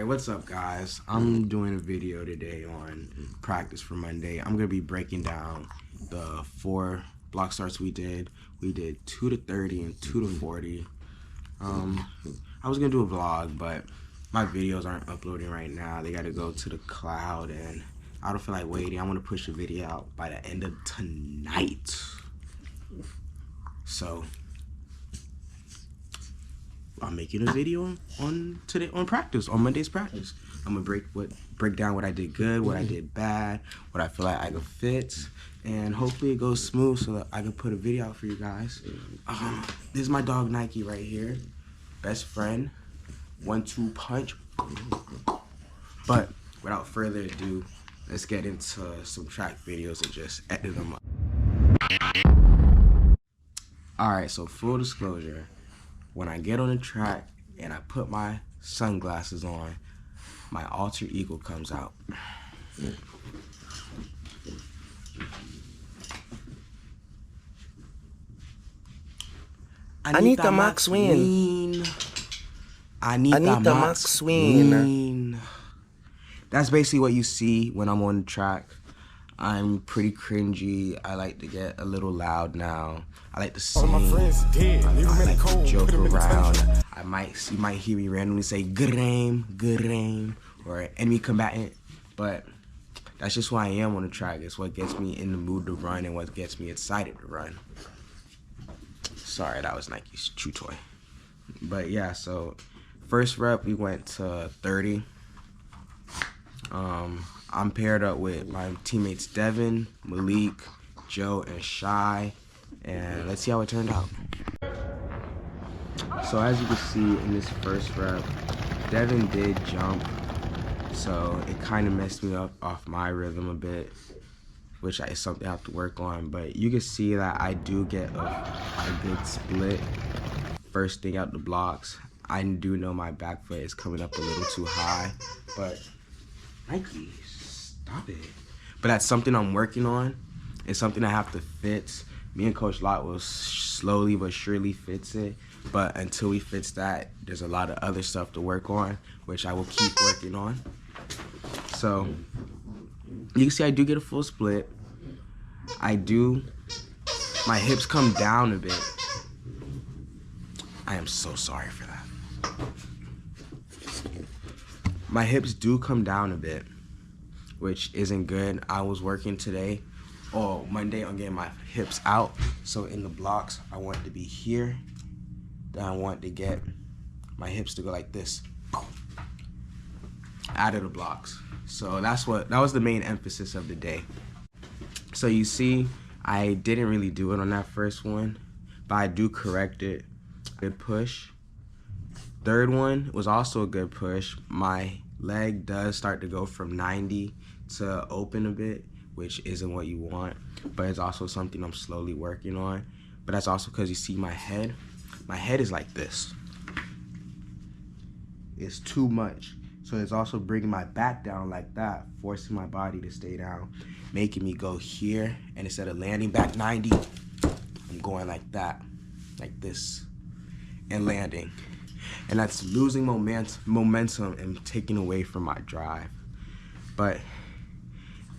Alright, what's up guys? I'm doing a video today on practice for Monday. I'm going to be breaking down the 4 block starts we did. We did 2 to 30 and 2 to 40. I was going to do a vlog, but my videos aren't uploading right now. They got to go to the cloud and I don't feel like waiting. I want to push the video out by the end of tonight. So I'm making a video on practice, on Monday's practice. I'm gonna break down what I did good, what I did bad, what I feel like I could fix, and hopefully it goes smooth so that I can put a video out for you guys. This is my dog Nike right here, best friend, 1-2 punch. But without further ado, let's get into some track videos and just edit them up. Alright, so full disclosure. When I get on the track and I put my sunglasses on, my alter ego comes out. Anita Maxwin. Anita Maxwin. That's basically what you see when I'm on the track. I'm pretty cringy. I like to get a little loud now. I like to sing. I like to joke around. You might hear me randomly say good aim, or enemy combatant. But that's just who I am on the track. It's what gets me in the mood to run and what gets me excited to run. Sorry, that was Nike's chew toy. But yeah, so first rep we went to 30. I'm paired up with my teammates Devin, Malik, Joe, and Shy, and let's see how it turned out. So as you can see in this first rep, Devin did jump, so it kind of messed me up off my rhythm a bit, which is something I have to work on. But you can see that I do get a good split first thing out the blocks. I do know my back foot is coming up a little too high, but Nike, stop it. But that's something I'm working on. It's something I have to fix. Me and Coach Lott will slowly but surely fix it. But until we fix that, there's a lot of other stuff to work on, which I will keep working on. So you can see I do get a full split. My hips come down a bit. I am so sorry for that. My hips do come down a bit, which isn't good. I was working today, or Monday, on getting my hips out. So in the blocks, I want it to be here. Then I want to get my hips to go like this, out of the blocks. So that was the main emphasis of the day. So you see, I didn't really do it on that first one, but I do correct it. Good push. Third one was also a good push. My leg does start to go from 90 to open a bit, which isn't what you want, but it's also something I'm slowly working on. But that's also because you see my head is like this. It's too much. So it's also bringing my back down like that, forcing my body to stay down, making me go here, and instead of landing back 90, I'm going like that, like this, and landing. And that's losing momentum and taking away from my drive. But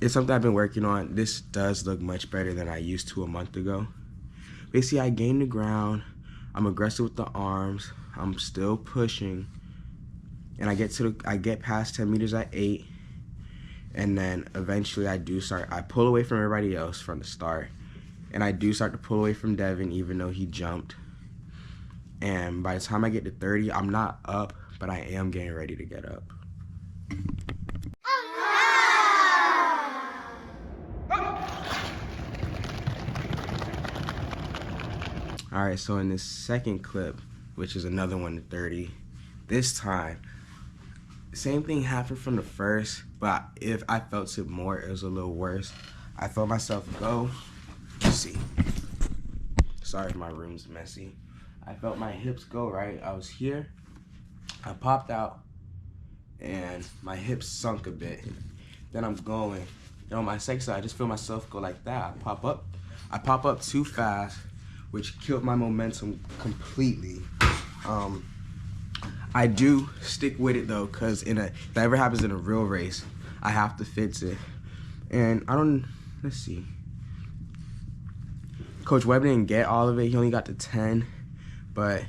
it's something I've been working on. This does look much better than I used to a month ago. Basically, I gain the ground. I'm aggressive with the arms. I'm still pushing. And I get past 10 meters at 8. And then eventually I pull away from everybody else from the start. And I do start to pull away from Devin, even though he jumped. And by the time I get to 30, I'm not up, but I am getting ready to get up. Alright, so in this second clip, which is another one to 30, this time, same thing happened from the first, but if I felt it more, it was a little worse. I felt myself go, let's see. Sorry if my room's messy. I felt my hips go, right? I was here, I popped out, and my hips sunk a bit. Then I'm going. And on my second side, I just feel myself go like that. I pop up too fast, which killed my momentum completely. I do stick with it though, cause if that ever happens in a real race, I have to fix it. And let's see. Coach Webb didn't get all of it. He only got to 10, but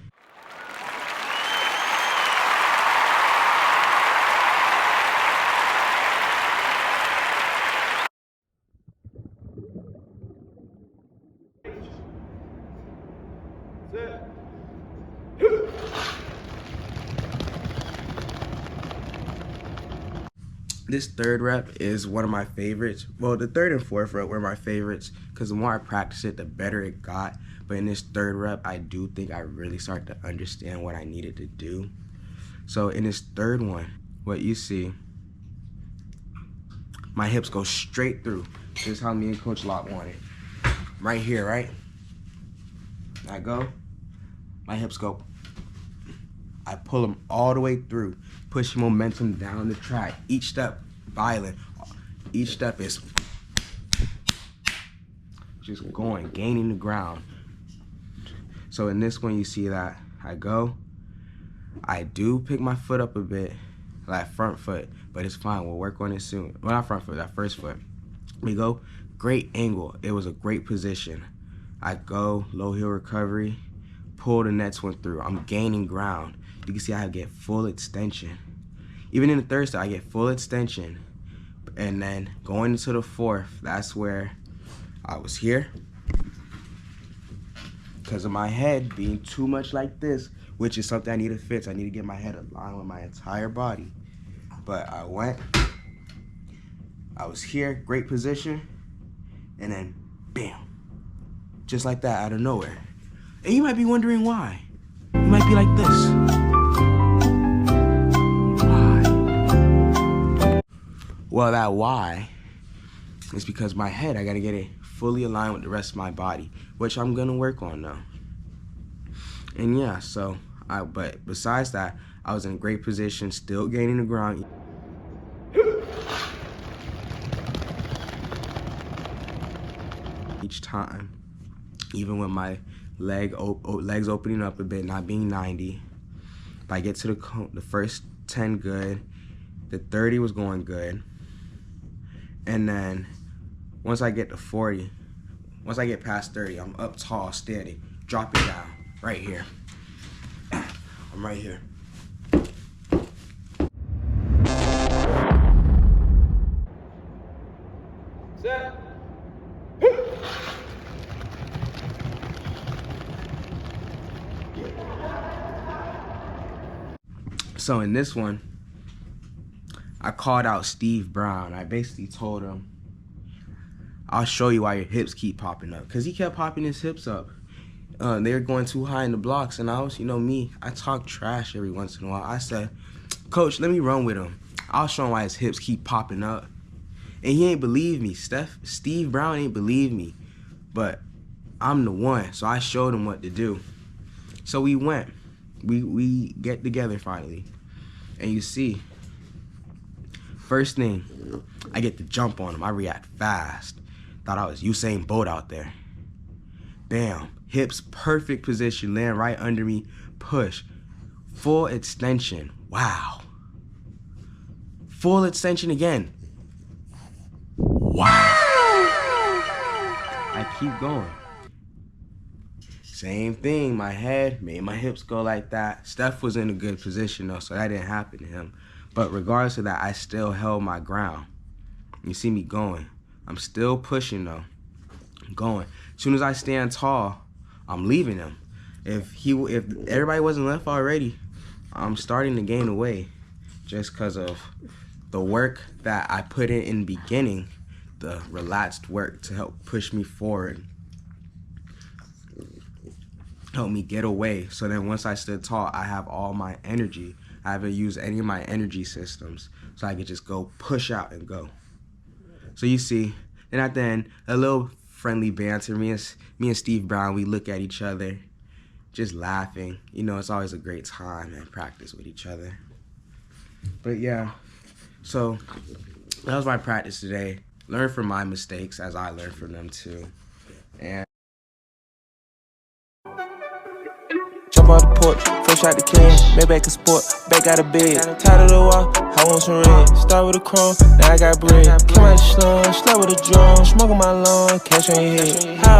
this third rep is one of my favorites. Well, the third and fourth rep were my favorites because the more I practiced it, the better it got. But in this third rep, I do think I really started to understand what I needed to do. So in this third one, what you see, my hips go straight through. This is how me and Coach Locke want it. Right here, right? I go, my hips go. I pull them all the way through, pushing momentum down the track. Each step violent. Each step is just going, gaining the ground. So in this one, you see that I go. I do pick my foot up a bit, like front foot, but it's fine. We'll work on it soon. Well, not front foot, that first foot. We go, great angle. It was a great position. I go, low heel recovery, pull the next one through. I'm gaining ground. You can see I get full extension. Even in the third step, I get full extension. And then going into the fourth, that's where I was here. Because of my head being too much like this, which is something I need to fix. I need to get my head aligned with my entire body. But I went, I was here, great position, and then bam. Just like that, out of nowhere. And you might be wondering why. You might be like this. Well, that why is because my head, I gotta get it fully aligned with the rest of my body, which I'm gonna work on now. And yeah, so, but besides that, I was in a great position, still gaining the ground. Each time, even with my legs opening up a bit, not being 90, if I get to the first 10 good, the 30 was going good. And then once I get to 40, once I get past 30, I'm up tall, standing, drop it down, right here. I'm right here. Set. So in this one, I called out Steve Brown. I basically told him, I'll show you why your hips keep popping up. Because he kept popping his hips up. They were going too high in the blocks. And I was, me, I talk trash every once in a while. I said, Coach, let me run with him. I'll show him why his hips keep popping up. And he ain't believe me. Steve Brown ain't believe me. But I'm the one. So I showed him what to do. So we went. We get together finally. And you see, first thing, I get to jump on him. I react fast. Thought I was Usain Bolt out there. Bam. Hips, perfect position. Land right under me. Push. Full extension. Wow. Full extension again. Wow. I keep going. Same thing. My head made my hips go like that. Steph was in a good position though, so that didn't happen to him. But regardless of that, I still held my ground. You see me going. I'm still pushing though. I'm going. As soon as I stand tall, I'm leaving him. If everybody wasn't left already, I'm starting to gain away just because of the work that I put in the beginning, the relaxed work to help push me forward, help me get away. So then once I stood tall, I have all my energy. I haven't used any of my energy systems, so I could just go push out and go. So you see, then at the end, a little friendly banter. Me and Steve Brown, we look at each other, just laughing. It's always a great time and practice with each other. But yeah, so that was my practice today. Learn from my mistakes as I learned from them too. And jump out the porch. fresh out the can. Maybe back a sport, back out of bed. Tired of the walk, I want some red. Start with a crumb, now I got bread. Came out the slum, slept with a drum. Smoking my lung, cash on your head. However